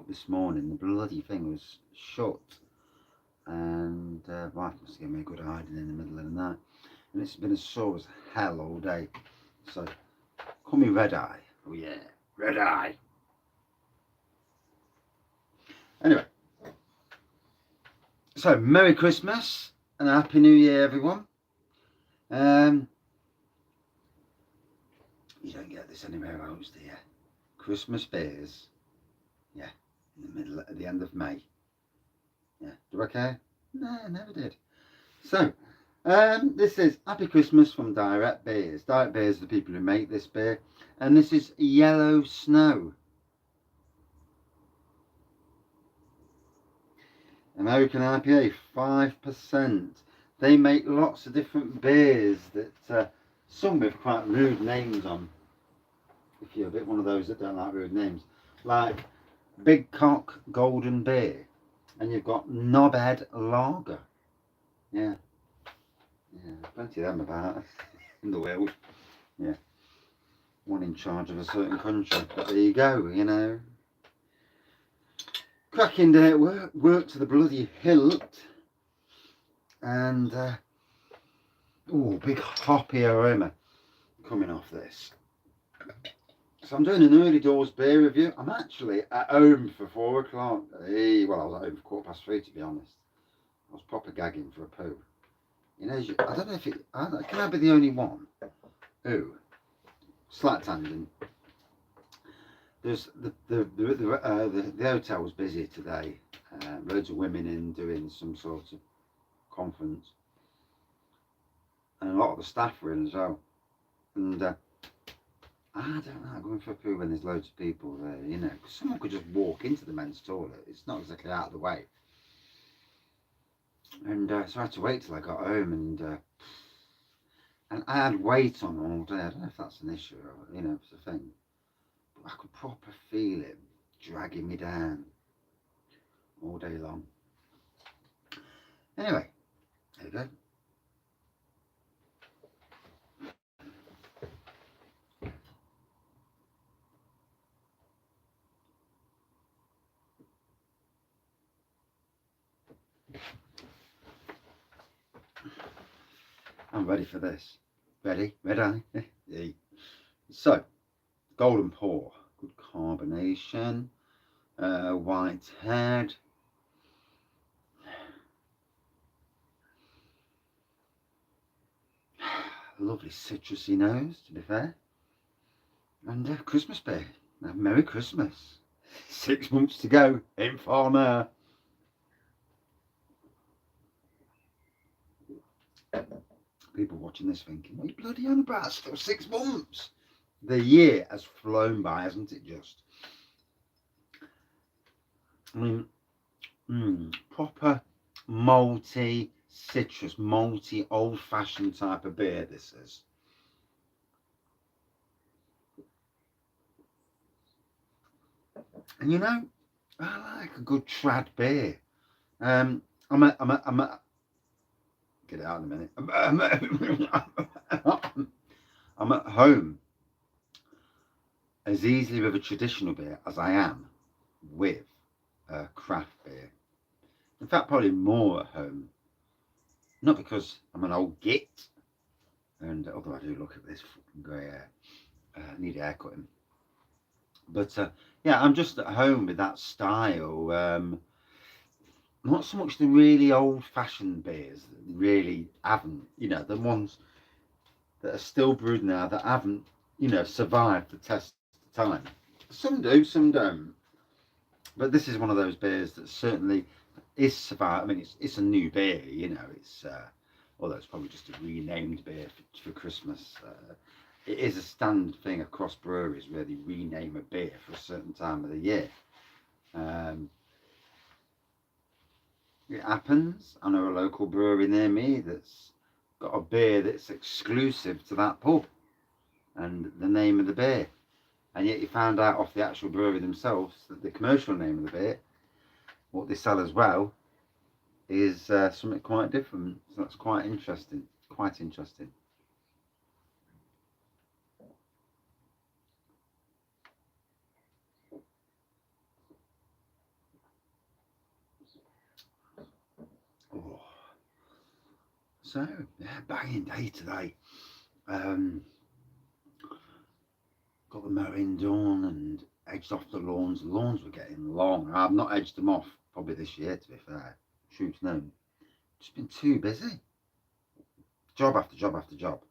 this morning, the bloody thing was shut, and wife must give me a good hiding in the middle of the night, and it's been as sore as hell all day. So call me Red Eye. Oh yeah, Red Eye. Anyway, so Merry Christmas and Happy New Year, everyone. You don't get this anywhere else, do you? Christmas beers, yeah, in the middle, at the end of May. Yeah, do I care? No, I never did. So, this is Happy Christmas from Direct Beers. Direct Beers are the people who make this beer, and this is Yellow Snow. American IPA, 5%. They make lots of different beers that some with quite rude names on. If you're a bit one of those that don't like rude names, like Big Cock Golden Beer, and you've got Knobhead Lager. Yeah, plenty of them about in the world. Yeah, one in charge of a certain country. But there you go, you know. Cracking day at work, work to the bloody hilt, and big hoppy aroma coming off this. So I'm doing an early doors beer review. I'm actually at home for 4 o'clock. Hey, well, I was at home for 3:15 to be honest. I was proper gagging for a poo. You know, I don't know if it. Can I be the only one? Who? Slight tangent. There's the hotel was busy today. Loads of women in doing some sort of conference, and a lot of the staff were in as well. And I don't know, going for a poo when there's loads of people there, you know, because someone could just walk into the men's toilet. It's not exactly out of the way. And so I had to wait till I got home, and I had weight on all day. I don't know if that's an issue or, you know, it's a thing. But I could proper feel it dragging me down all day long. Anyway, there you go. I'm ready for this. Ready? Ready? Yeah. So, golden pour, good carbonation, white head. Lovely citrusy nose, to be fair. And Christmas beer. Merry Christmas. 6 months to go. Ain't far now. People watching this thinking, what are you bloody on about? Still 6 months. The year has flown by, hasn't it just? I mean, proper malty, citrus, malty, old-fashioned type of beer this is. And you know, I like a good trad beer. I'm a get it out in a minute. I'm at home as easily with a traditional beer as I am with a craft beer. In fact, probably more at home. Not because I'm an old git, and although I do look at this fucking grey hair, need a haircutting. But yeah, I'm just at home with that style. Not so much the really old-fashioned beers that really haven't, you know, the ones that are still brewed now that haven't, you know, survived the test of time. Some do, some don't. But this is one of those beers that certainly is survived. I mean, it's a new beer, you know. It's although it's probably just a renamed beer for Christmas. It is a standard thing across breweries where they rename a beer for a certain time of the year. It happens. I know a local brewery near me that's got a beer that's exclusive to that pub and the name of the beer. And yet you found out off the actual brewery themselves that the commercial name of the beer, what they sell as well, is something quite different. So that's quite interesting. Quite interesting. So yeah, banging day today. Um, got the mowing done and edged off the lawns. The lawns were getting long. I've not edged them off probably this year, to be fair. Truth known, just been too busy. Job after job after job,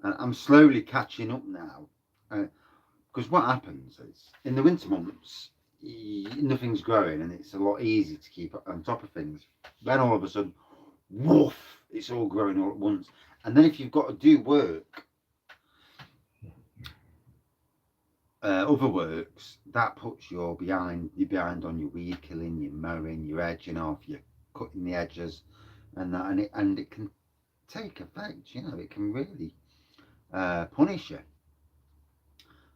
and I'm slowly catching up now. Because what happens is in the winter months, nothing's growing, and it's a lot easier to keep on top of things. Then all of a sudden, woof! It's all growing all at once, and then if you've got to do work, other works, that puts you behind. You're behind on your weed killing, your mowing, your edging off, you're cutting the edges, and that, and it can take effect. You know, it can really punish you.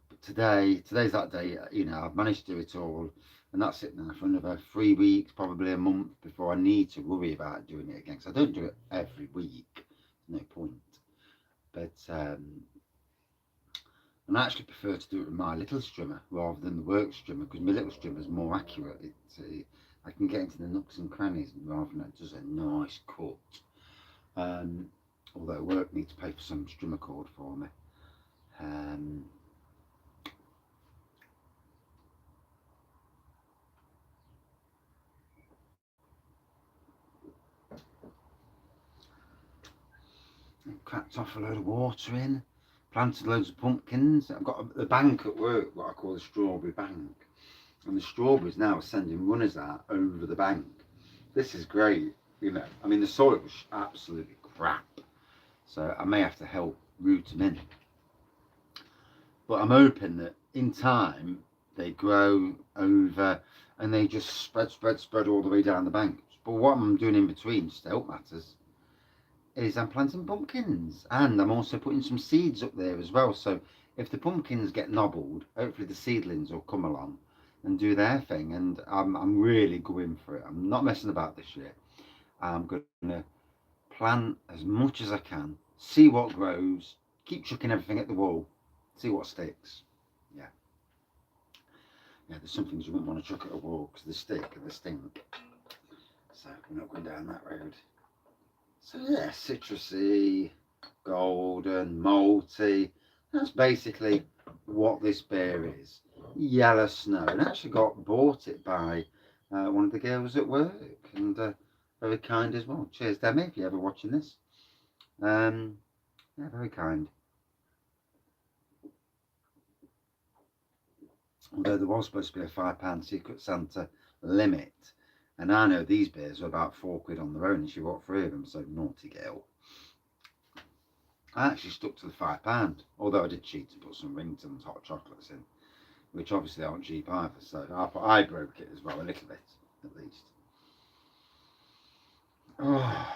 But today's that day. You know, I've managed to do it all, and that's it now for another 3 weeks, probably a month before I need to worry about doing it again. Because I don't do it every week. No point. But and I actually prefer to do it with my little strimmer rather than the work strimmer, because my little strimmer is more accurate. I can get into the nooks and crannies rather than it does a nice cut. Although work needs to pay for some strimmer cord for me. Cracked off a load of water in, planted loads of pumpkins. I've got a bank at work, what I call the strawberry bank, and the strawberries now are sending runners out over the bank. This is great, you know. I mean, the soil was absolutely crap, so I may have to help root them in. But I'm hoping that in time they grow over and they just spread all the way down the bank. But what I'm doing in between, just to help matters, is I'm planting pumpkins, and I'm also putting some seeds up there as well. So if the pumpkins get nobbled, hopefully the seedlings will come along and do their thing. And I'm really going for it. I'm not messing about this year. I'm going to plant as much as I can, see what grows, keep chucking everything at the wall, see what sticks. Yeah, yeah. There's some things you wouldn't want to chuck at a wall because they stick and they stink. So we're not going down that road. So yeah, citrusy, golden, malty. That's basically what this beer is. Yellow snow. And I actually bought it by one of the girls at work, and very kind as well. Cheers, Demi, if you're ever watching this. Yeah, very kind. Although there was supposed to be a £5 Secret Santa limit. And I know these beers are about £4 on their own, and she bought 3 of them, so naughty girl. I actually stuck to the £5, although I did cheat and put some Rington's hot chocolates in, which obviously aren't cheap either. So I broke it as well, a little bit at least. Oh.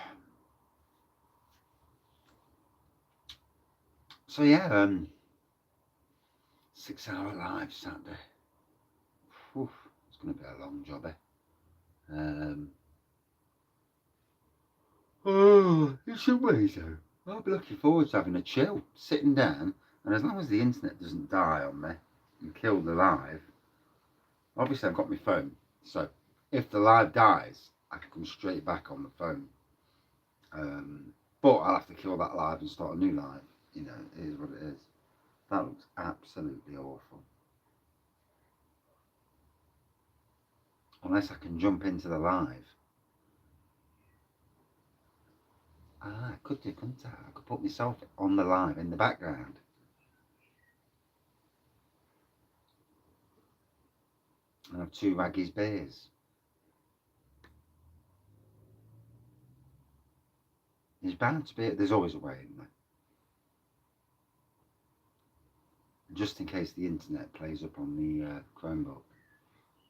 So yeah, 6-hour live Saturday. Oof, it's going to be a long job, Oh, in some ways though, I'll be looking forward to having a chill, sitting down, and as long as the internet doesn't die on me and kill the live, obviously I've got my phone, so if the live dies, I can come straight back on the phone. But I'll have to kill that live and start a new live. You know, it is what it is. That looks absolutely awful. Unless I can jump into the live. I could do, couldn't I? I could put myself on the live in the background. And have 2 Wraggy's beers. There's bound to be, there's always a way, isn't there? Just in case the internet plays up on the Chromebook.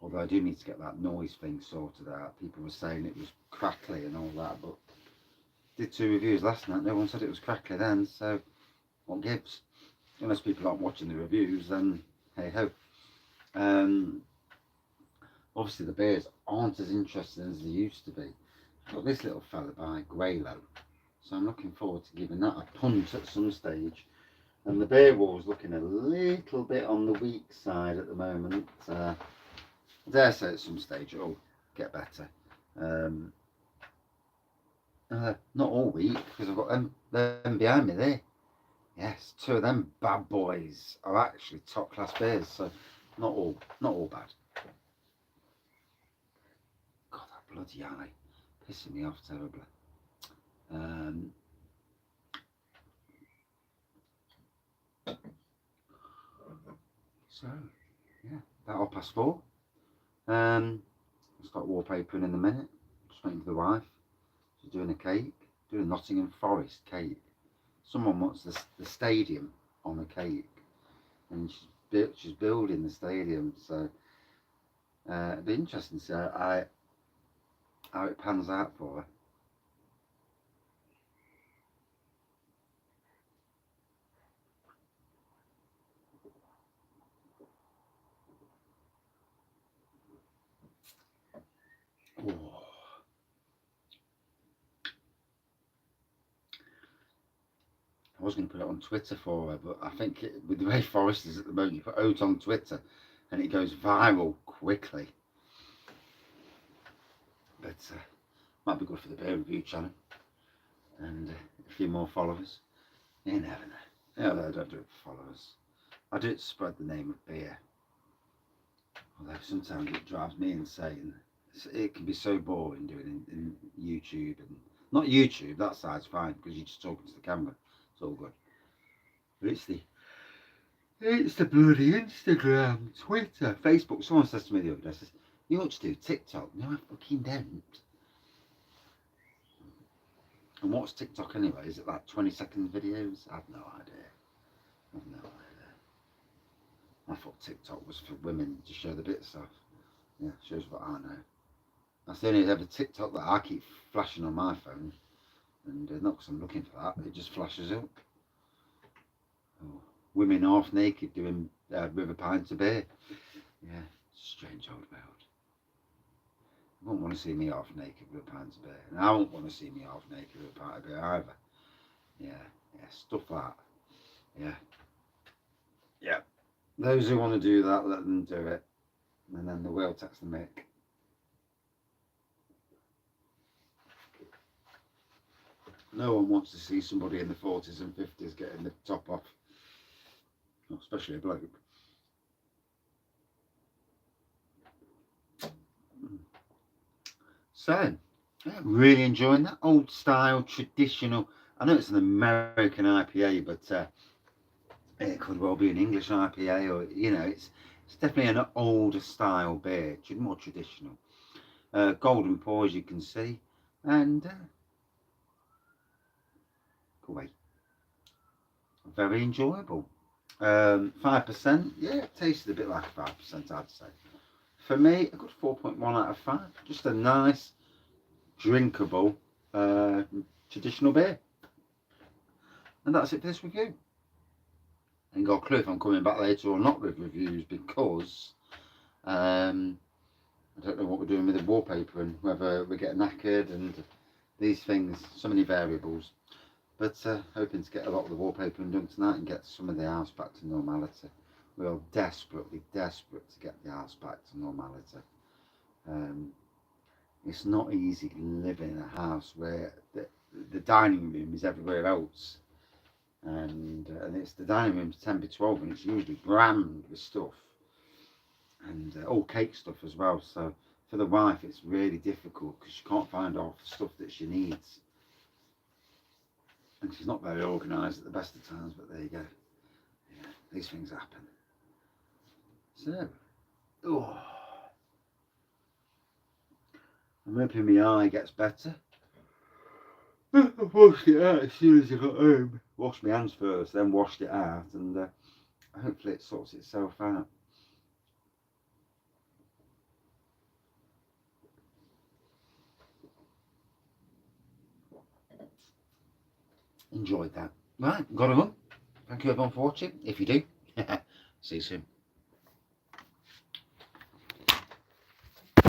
Although I do need to get that noise thing sorted out. People were saying it was crackly and all that, but did 2 reviews last night. No one said it was crackly then, so what gives? Unless people aren't watching the reviews, then hey ho. Obviously the beers aren't as interesting as they used to be. I've got this little fella by Greylow, so I'm looking forward to giving that a punt at some stage. And the beer wall's looking a little bit on the weak side at the moment. I dare say at some stage it'll get better. Not all week, because I've got them behind me there. Yes, 2 of them bad boys are actually top class beers, so not all bad. God, that bloody eye, pissing me off terribly. So yeah, about 4:30. I'll start wallpapering in a minute. Just waiting for the wife. She's doing a cake, doing a Nottingham Forest cake. Someone wants the stadium on a cake, and she's building the stadium. So it'd be interesting to see how it pans out for her. Oh. I was going to put it on Twitter for her, but I think with the way Forest is at the moment, you put oat on Twitter and it goes viral quickly. But might be good for the beer review channel and a few more followers. You never know. No, I don't do it for followers. I do it to spread the name of beer. Although sometimes it drives me insane. It can be so boring doing it in YouTube, and not YouTube, that side's fine because you're just talking to the camera. It's all good. But it's the bloody Instagram, Twitter, Facebook. Someone says to me the other day, says, you ought to do TikTok. No, I fucking don't. And what's TikTok anyway? Is it like 20-second videos? I've no idea. I thought TikTok was for women to show the bits off. Yeah, shows what I know. That's the only ever TikTok that I keep flashing on my phone. And not because I'm looking for that, it just flashes up. Oh, women half naked doing river pints of beer. Yeah, strange old world. You won't want to see me half naked with a pint of beer. And I won't want to see me half naked with a pint of beer either. Yeah, stuff like that. Yeah. Those who want to do that, let them do it. And then the whale takes the mick. No one wants to see somebody in the 40s and 50s getting the top off. Especially a bloke. So, yeah, really enjoying that old style, traditional. I know it's an American IPA, but it could well be an English IPA, or it's definitely an older style beer, more traditional. Golden pour, as you can see, and great, very enjoyable. 5%, yeah, it tasted a bit like 5%, I'd say. For me, a good 4.1 out of 5. Just a nice, drinkable, traditional beer. And that's it for this review. I ain't got a clue if I'm coming back later or not with reviews, because I don't know what we're doing with the wallpaper and whether we get knackered and these things, so many variables. But hoping to get a lot of the wallpaper done tonight and get some of the house back to normality. We are desperately desperate to get the house back to normality. It's not easy living in a house where the dining room is everywhere else, and it's the dining room's 10x12, and it's usually rammed with stuff, and all cake stuff as well. So for the wife, it's really difficult because she can't find all the stuff that she needs, and she's not very organised at the best of times. But there you go. Yeah, these things happen. So, I'm hoping my eye gets better. I washed it out as soon as I got home. Washed my hands first, then washed it out, and hopefully it sorts itself out. Enjoyed that. Right, got to run. Thank you everyone for watching. If you do, see you soon.